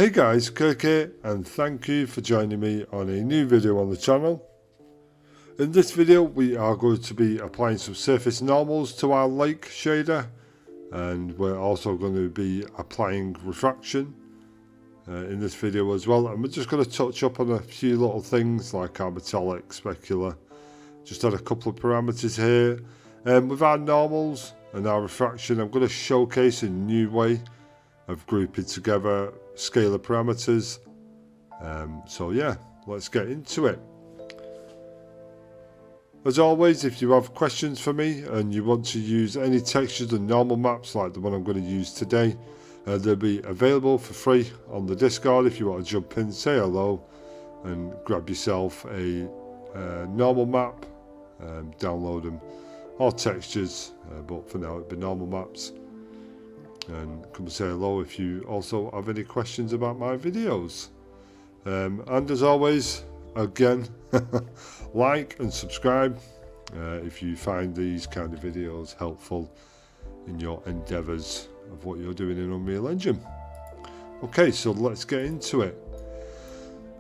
Hey guys, Kirk here, and thank you for joining me on a new video on the channel. In this video we are going to be applying some surface normals to our lake shader, and we're also going to be applying refraction in this video as well, and we're just going to touch up on a few little things like our metallic specular. Just add a couple of parameters here. With our normals and our refraction, I'm going to showcase a new way of grouping together scalar parameters. So yeah, let's get into it. As always, if you have questions for me and you want to use any textures and normal maps like the one I'm going to use today, they'll be available for free on the Discord if you want to jump in, say hello, and grab yourself a normal map, download them, or textures, but for now it'd be normal maps. And come and say hello if you also have any questions about my videos. And as always, again, like and subscribe if you find these kind of videos helpful in your endeavours of what you're doing in Unreal Engine. Okay, so let's get into it.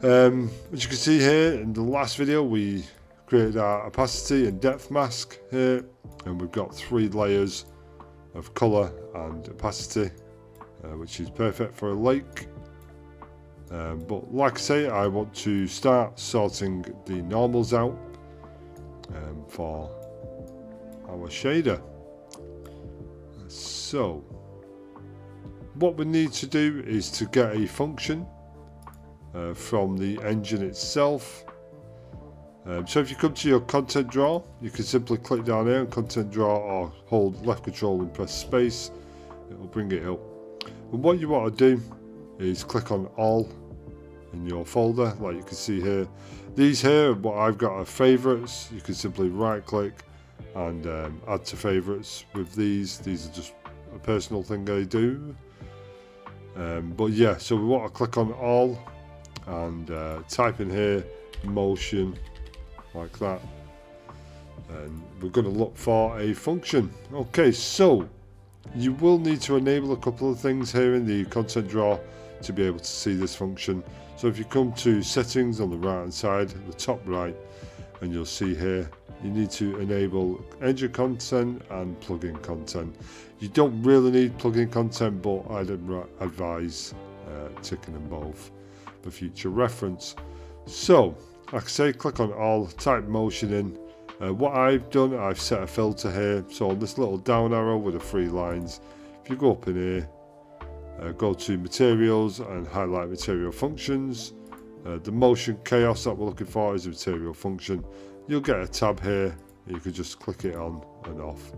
As you can see here, in the last video we created our opacity and depth mask here, and we've got 3 layers of colour and opacity, which is perfect for a lake. But like I say, I want to start sorting the normals out for our shader. So what we need to do is to get a function from the engine itself. So if you come to your content drawer, you can simply click down here on content drawer or hold left control and press space. It will bring it up. And what you want to do is click on all in your folder, like you can see here. These here, what I've got are favorites. You can simply right click and add to favorites with these. These are just a personal thing I do. But yeah, so we want to click on all and type in here motion, like that, and we're going to look for a function. Okay, so you will need to enable a couple of things here in the content drawer to be able to see this function. So if you come to settings on the right hand side, the top right, and you'll see here you need to enable engine content and plugin content. You don't really need plugin content, but I'd advise ticking them both for future reference. So like I say, click on all, type motion in. What I've done, I've set a filter here. So on this little down arrow with the 3 lines, if you go up in here, go to materials and highlight material functions. The motion chaos that we're looking for is a material function. You'll get a tab here. You can just click it on and off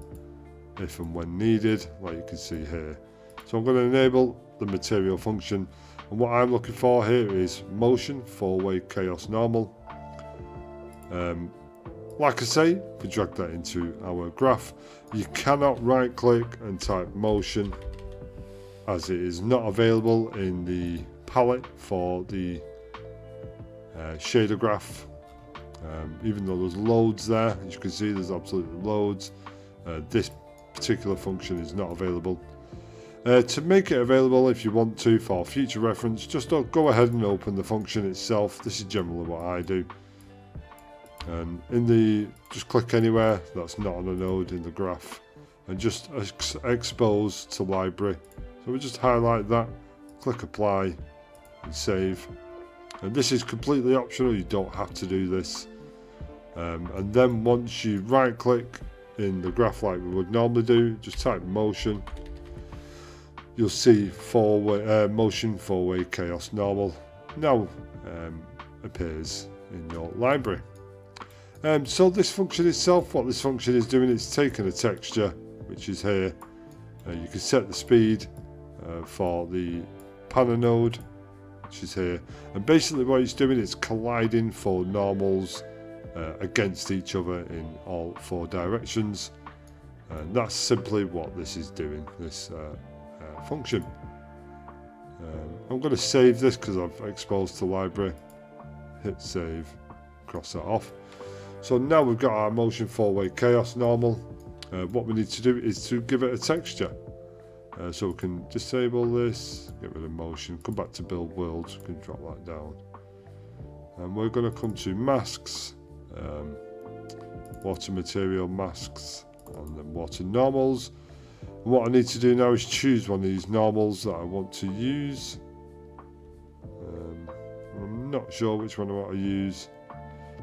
if and when needed, like you can see here. So I'm going to enable the material function, and what I'm looking for here is motion 4-way chaos normal. Like I say, if we drag that into our graph, you cannot right click and type motion, as it is not available in the palette for the shader graph. Even though there's loads there, as you can see there's absolutely loads, this particular function is not available. To make it available, if you want to for future reference, just go ahead and open the function itself. This is generally what I do. And just click anywhere that's not on a node in the graph and just expose to library. So we just highlight that, click apply and save. And this is completely optional, you don't have to do this. And then once you right click in the graph like we would normally do, just type motion. You'll see motion 4-way chaos normal now appears in your library. So this function itself, what this function is doing, it's taking a texture, which is here. You can set the speed for the panner node, which is here. And basically what it's doing is colliding for normals against each other in all 4 directions. And that's simply what this is doing, this function. I'm going to save this because I've exposed to library. Hit save, cross that off. So now we've got our motion 4-way chaos normal. What we need to do is to give it a texture. So we can disable this, get rid of motion, come back to build worlds, we can drop that down. And we're going to come to masks, water material masks, and then water normals. And what I need to do now is choose one of these normals that I want to use. I'm not sure which one I want to use.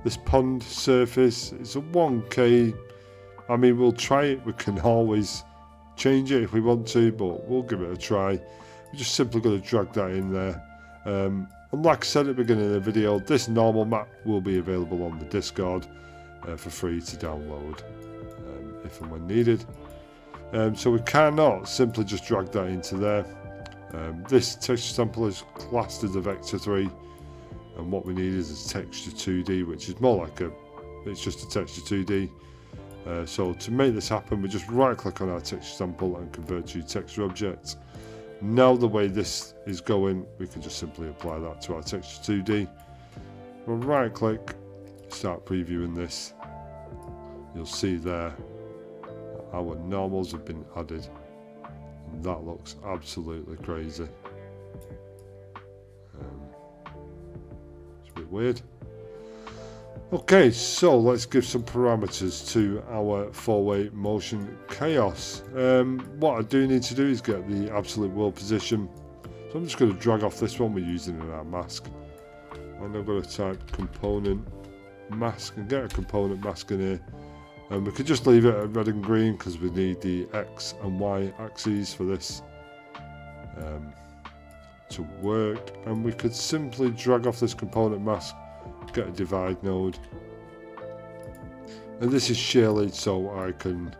This pond surface, it's a 1K. I mean, we'll try it, we can always change it if we want to, but we'll give it a try. We're just simply going to drag that in there. And like I said at the beginning of the video, this normal map will be available on the Discord for free to download if and when needed. So we cannot simply just drag that into there. This texture sample is classed as a vector 3, and what we need is a texture 2D, which is more like it's just a texture 2D. So to make this happen, we just right click on our texture sample and convert to texture object. Now the way this is going, we can just simply apply that to our texture 2D. We'll right click, start previewing this. You'll see there our normals have been added, and that looks absolutely crazy. It's a bit weird. Okay, so let's give some parameters to our 4-way motion chaos. What I do need to do is get the absolute world position. So I'm just going to drag off this one we're using in our mask. And I'm going to type component mask and get a component mask in here. And we could just leave it at red and green because we need the X and Y axes for this to work. And we could simply drag off this component mask, get a divide node, and this is shaded so I can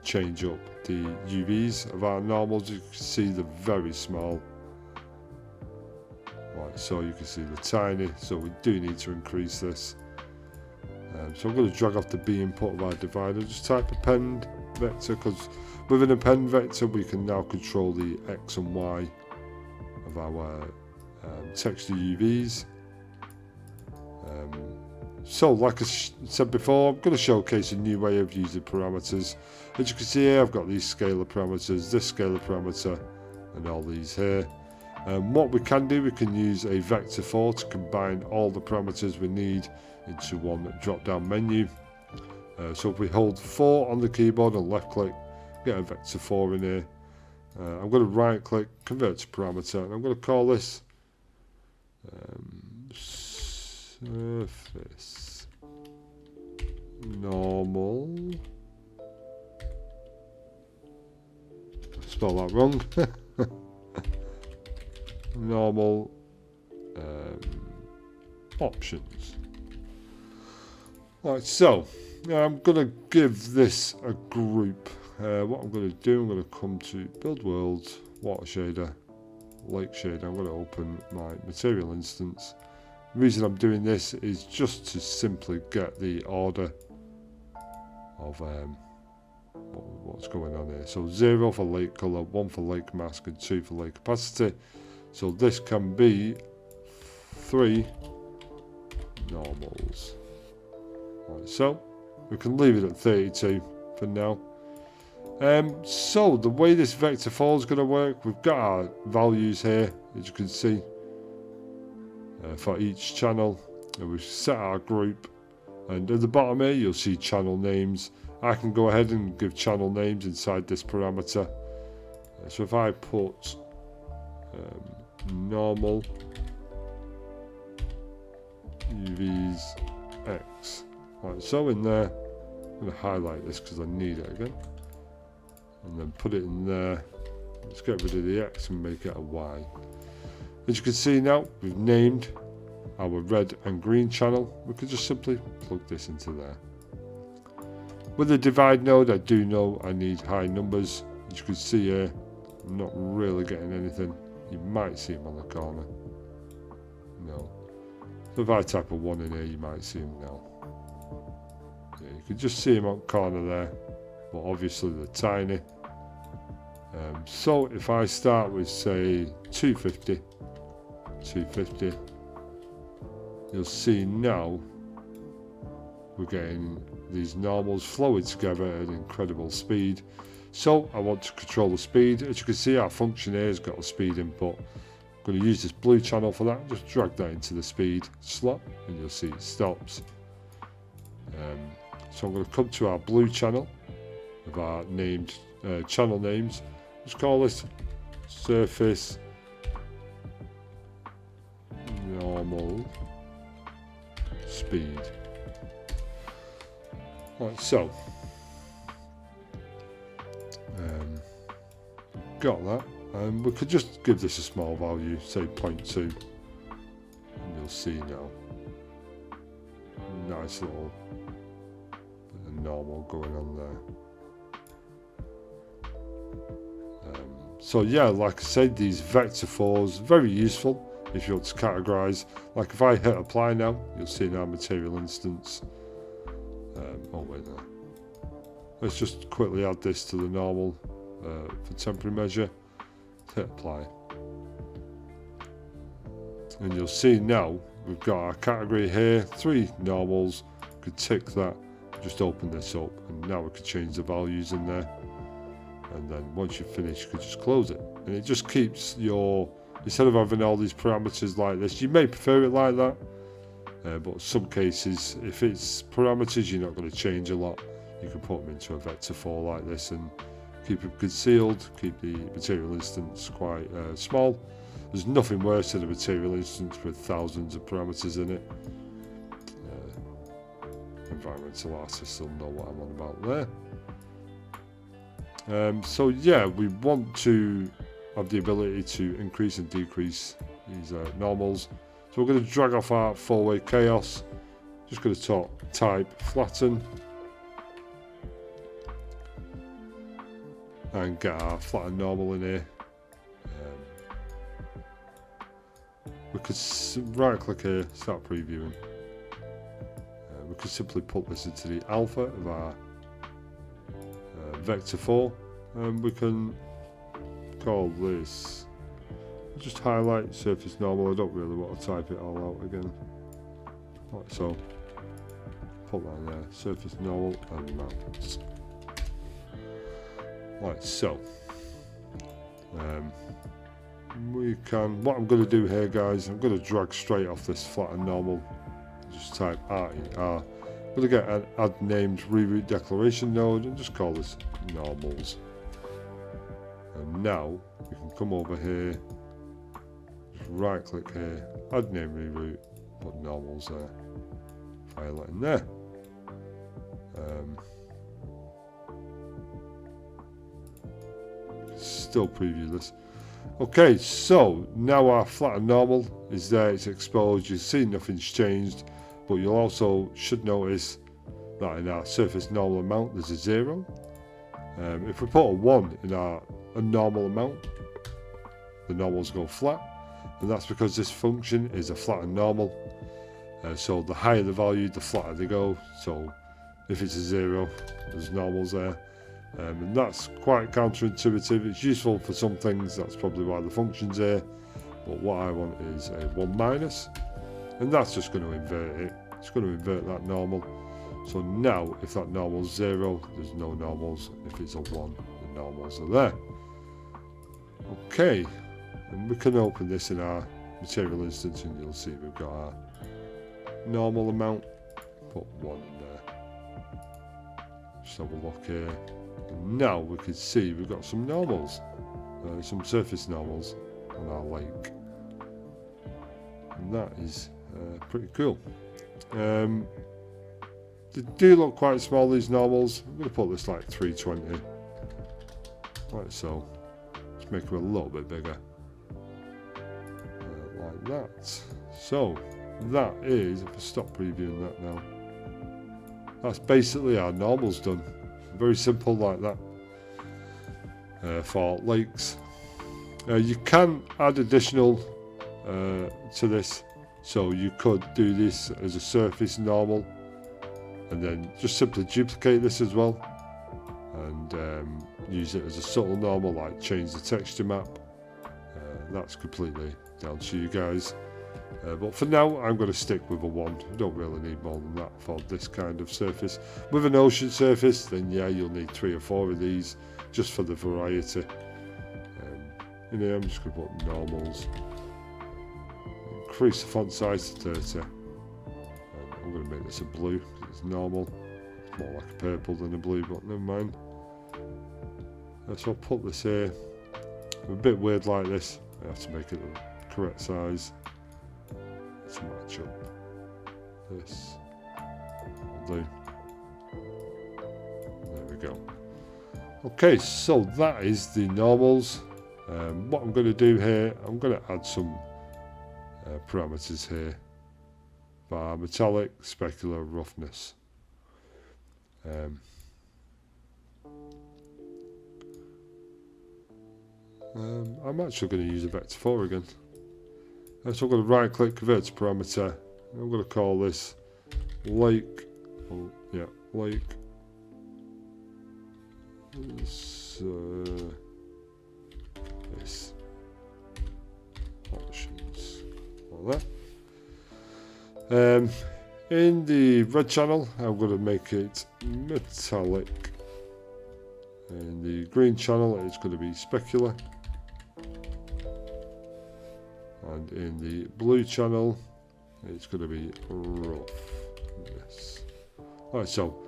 change up the UVs of our normals. You can see they're very small, right, so you can see they're tiny, so we do need to increase this. So I'm going to drag off the B input of our divider, just type append vector, because with an append vector we can now control the X and Y of our texture UVs. So like I said before, I'm going to showcase a new way of using parameters. As you can see here, I've got these scalar parameters, this scalar parameter, and all these here. What we can do, we can use a vector 4 to combine all the parameters we need into one drop down menu. So if we hold 4 on the keyboard and left click, get a vector 4 in here. I'm going to right click, convert to parameter, and I'm going to call this surface normal. Spell that wrong. Normal options. Right, so I'm going to give this a group. What I'm going to do, I'm going to come to build worlds, water shader, lake shader. I'm going to open my material instance. The reason I'm doing this is just to simply get the order of what's going on here. So 0 for lake color, 1 for lake mask, and 2 for lake opacity. So this can be 3 normals. Right, so we can leave it at 32 for now. So the way this vector 4 is going to work, we've got our values here, as you can see, for each channel, and we've set our group, and at the bottom here you'll see channel names. I can go ahead and give channel names inside this parameter. So if I put normal UVs X, right, so in there, I'm going to highlight this because I need it again, and then put it in there. Let's get rid of the X and make it a Y. As you can see now, we've named our red and green channel. We could just simply plug this into there. With the divide node, I do know I need high numbers. As you can see here, I'm not really getting anything. You might see them on the corner. No. So if I type a 1 in here, you might see them now. Yeah, you can just see them on the corner there, but obviously they're tiny. So if I start with, say, 250, you'll see now we're getting these normals flowing together at incredible speed. So I want to control the speed. As you can see, our function here has got a speed input. I'm going to use this blue channel for that. Just drag that into the speed slot and you'll see it stops. So I'm going to come to our blue channel with our named channel names. Let's call this surface normal speed. Right, so got that, and we could just give this a small value, say 0.2, and you'll see now nice little bit of normal going on there. So yeah, like I said, these vector 4s very useful if you want to categorize. Like if I hit apply now, you'll see in our material instance. Oh wait, no. Let's just quickly add this to the normal for temporary measure. Hit apply, and you'll see now we've got our category here, 3 normals. We could tick that, just open this up, and now we could change the values in there. And then once you're finished, you could just close it, and it just keeps your, instead of having all these parameters like this, you may prefer it like that, but in some cases, if it's parameters you're not going to change a lot, you can put them into a vector 4 like this and keep it concealed, keep the material instance quite small. There's nothing worse than a material instance with thousands of parameters in it. Environmental artists will know what I'm on about there. So yeah, we want to have the ability to increase and decrease these normals. So we're going to drag off our 4-way chaos. Just going to type flatten and get our flatten normal in here. We could right click here, start previewing. We could simply put this into the alpha of our vector 4, and we can call this, just highlight surface normal. I don't really want to type it all out again. Right, so put that in there, surface normal and mount. Right, so we can, what I'm going to do here guys, I'm going to drag straight off this flatten normal, just type RER. I'm going to get an add named reroute declaration node and just call this normals. And now we can come over here, just right click here, add name reroute, put normals there, file it in there. Still preview this. Okay, so now our flatten normal is there, it's exposed, you see nothing's changed, but you'll also should notice that in our surface normal amount there's a 0. If we put a 1 in our normal amount, the normals go flat, and that's because this function is a flatten normal. So the higher the value, the flatter they go. So if it's a 0, there's normals there. And that's quite counterintuitive. It's useful for some things, that's probably why the function's here, but what I want is a 1 minus, and that's just going to invert it. It's going to invert that normal. So now if that normal's 0, there's no normals. If it's a 1, the normals are there. Okay, and we can open this in our material instance and you'll see we've got our normal amount, put 1 in there. Just have a look here. And now we can see we've got some normals, some surface normals on our lake, and that is pretty cool. They do look quite small, these normals. I'm going to put this like 320. Right, so let's make them a little bit bigger, like that. So that is, if I stop previewing that now, that's basically our normals done. Very simple like that for lakes. You can add additional to this, so you could do this as a surface normal and then just simply duplicate this as well and use it as a subtle normal, like change the texture map. That's completely down to you guys. But for now, I'm going to stick with a 1. You don't really need more than that for this kind of surface. With an ocean surface, then yeah, you'll need 3 or 4 of these just for the variety. In here, I'm just going to put normals. Increase the font size to 30. And I'm going to make this a blue because it's normal. It's more like a purple than a blue, but never mind. So I'll put this here. I'm a bit weird like this. I have to make it the correct size to match up. This will do. There we go. Okay, so that is the normals. What I'm going to do here, I'm going to add some parameters here. Bar, metallic, specular, roughness. I'm actually going to use a vector 4 again. So I'm going to right click, convert to parameter. I'm going to call this lake. Oh, yeah, lake. This options. Like that. In the red channel, I'm going to make it metallic. In the green channel, it's going to be specular. And in the blue channel, it's going to be rough. Yes. Alright, so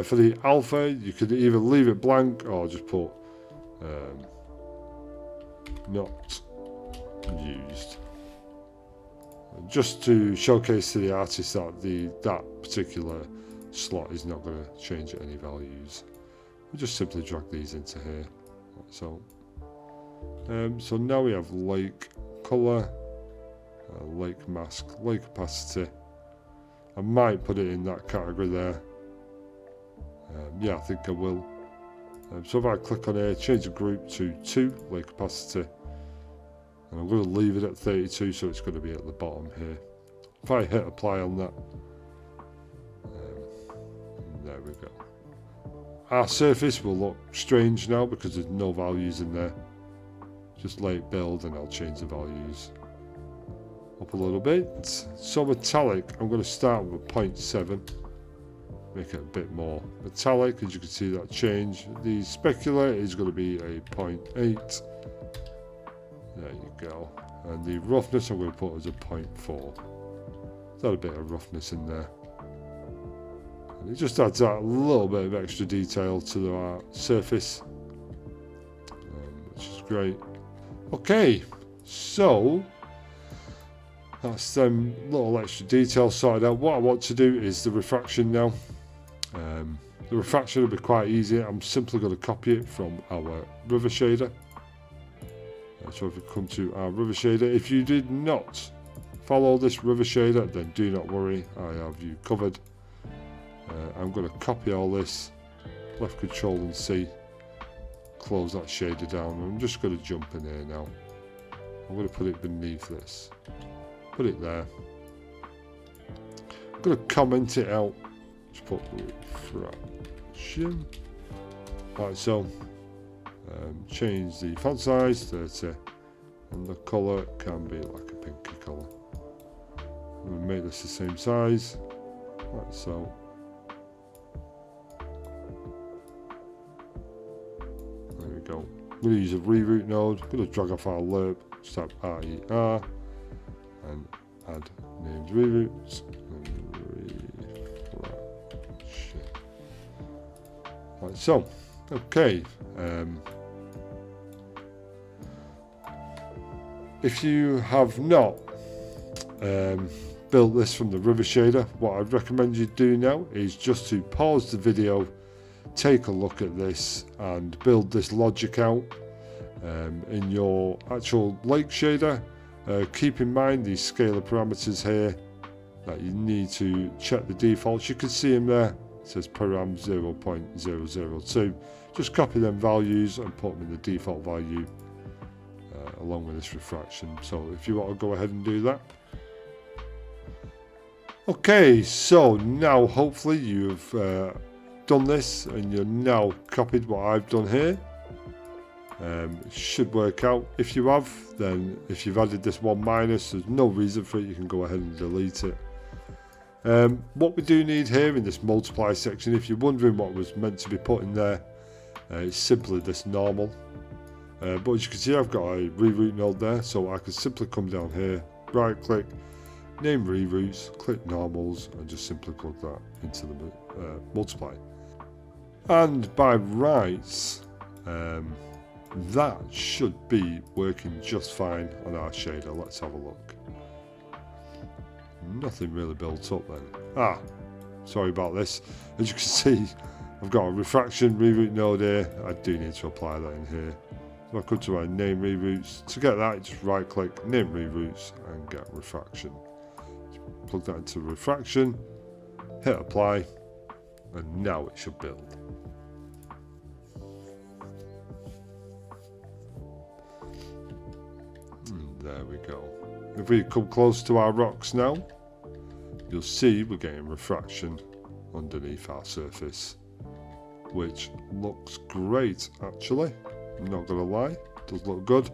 for the alpha, you could either leave it blank or just put not used. Just to showcase to the artist that that particular slot is not going to change any values. We just simply drag these into here. So now we have lake color. Lake mask, lake opacity. I might put it in that category there. Yeah, I think I will. So if I click on here, change the group to 2, lake opacity. And I'm going to leave it at 32, so it's going to be at the bottom here. If I hit apply on that, there we go. Our surface will look strange now because there's no values in there. Just lake build and I'll change the values up a little bit. So metallic, I'm going to start with 0.7, make it a bit more metallic. As you can see, that change. The specular is going to be a 0.8. There you go. And the roughness I'm going to put as a 0.4. Got a bit of roughness in there, and it just adds that little bit of extra detail to our surface, which is great. Okay, so that's them little extra details sorted out. What I want to do is the refraction now. The refraction will be quite easy. I'm simply going to copy it from our river shader. So if we come to our river shader, if you did not follow this river shader, then do not worry, I have you covered. I'm going to copy all this, left Control and C, close that shader down. I'm just going to jump in here now. I'm going to put it beneath this. Put it there. I'm going to comment it out. Just put refraction. Right, so change the font size 30, and the colour can be like a pinky colour. I'm going to make this the same size. Right, so there we go. I'm going to use a reroute node. I'm going to drag off our lerp, just type RER and add named reroutes and refraction. Right, so okay. If you have not built this from the river shader, what I'd recommend you do now is just to pause the video, take a look at this and build this logic out in your actual lake shader. Keep in mind these scalar parameters here that you need to check the defaults. You can see them there. It says param 0.002. Just copy them values and put them in the default value along with this refraction. So if you want to go ahead and do that. Okay, so now hopefully you've done this and you're now copied what I've done here. It should work out. If you have, then if you've added this one minus, there's no reason for it, you can go ahead and delete it. What we do need here in this multiply section, if you're wondering what was meant to be put in there, it's simply this normal. But as you can see, I've got a reroute node there, so I can simply come down here, right click, name reroutes, click normals, and just simply plug that into the multiply. And by rights, that should be working just fine on our shader. Let's have a look. Nothing really built up then. Sorry about this. As you can see, I've got a refraction reroute node here. I do need to apply that in here. So I come to my name reroutes. To get that, just right click, name reroutes, and get refraction. Plug that into refraction, hit apply, and now it should build. There we go. If we come close to our rocks now, you'll see we're getting refraction underneath our surface, which looks great actually. I'm not gonna lie, it does look good.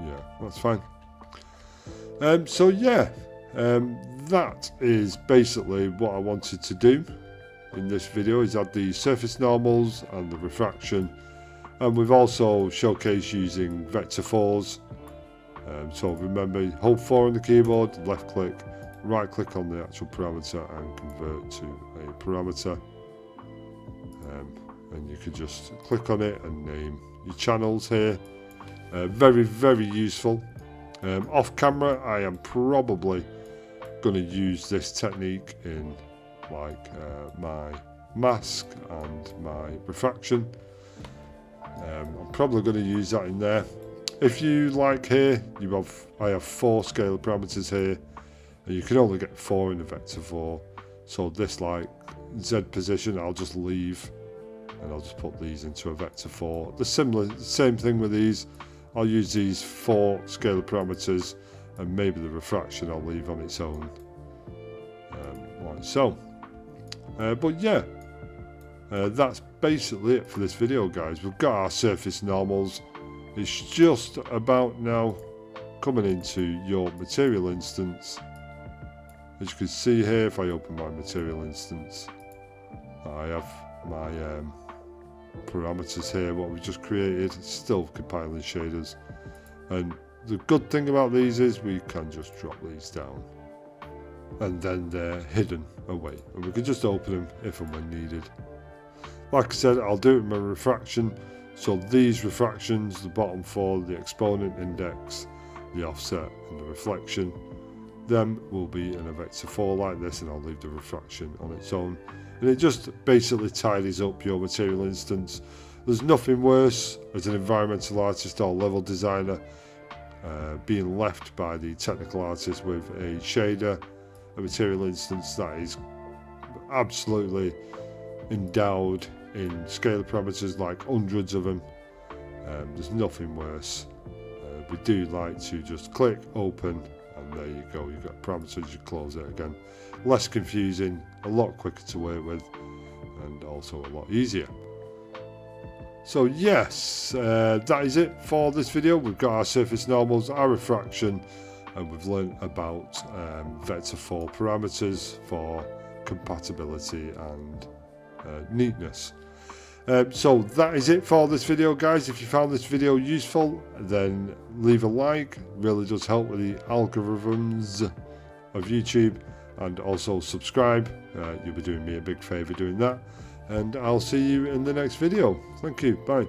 Yeah, that's fine. So yeah, that is basically what I wanted to do in this video, is add the surface normals and the refraction, and we've also showcased using vector 4s. So remember, hold 4 on the keyboard, left click, right click on the actual parameter and convert to a parameter, and you can just click on it and name your channels here. Very, very useful. Off camera, I am probably going to use this technique in like my mask and my refraction. I'm probably going to use that in there. If you like here, I have 4 scalar parameters here, and you can only get 4 in the vector 4. So this like Z position, I'll just leave, and I'll just put these into a vector 4. The same thing with these. I'll use these 4 scalar parameters, and maybe the refraction I'll leave on its own, like so. But yeah, that's basically it for this video, guys. We've got our surface normals. It's just about now coming into your material instance. As you can see here, if I open my material instance, I have my parameters here, what we just created. It's still compiling shaders, and the good thing about these is we can just drop these down, and then they're hidden away, and we can just open them if and when needed. Like I said, I'll do it with my refraction. So these refractions, the bottom 4, the exponent index, the offset and the reflection, them will be in a vector 4 like this, and I'll leave the refraction on its own. And it just basically tidies up your material instance. There's nothing worse as an environmental artist or level designer being left by the technical artist with a shader, a material instance that is absolutely endowed in scalar parameters, like hundreds of them. There's nothing worse. We do like to just click open, and there you go, you've got parameters, you close it again. Less confusing, a lot quicker to work with, and also a lot easier. So yes, that is it for this video. We've got our surface normals, our refraction, and we've learned about vector 4 parameters for compatibility and neatness. So that is it for this video, guys. If you found this video useful, then leave a like. It really does help with the algorithms of YouTube, and also subscribe. You'll be doing me a big favor doing that, and I'll see you in the next video. Thank you. Bye.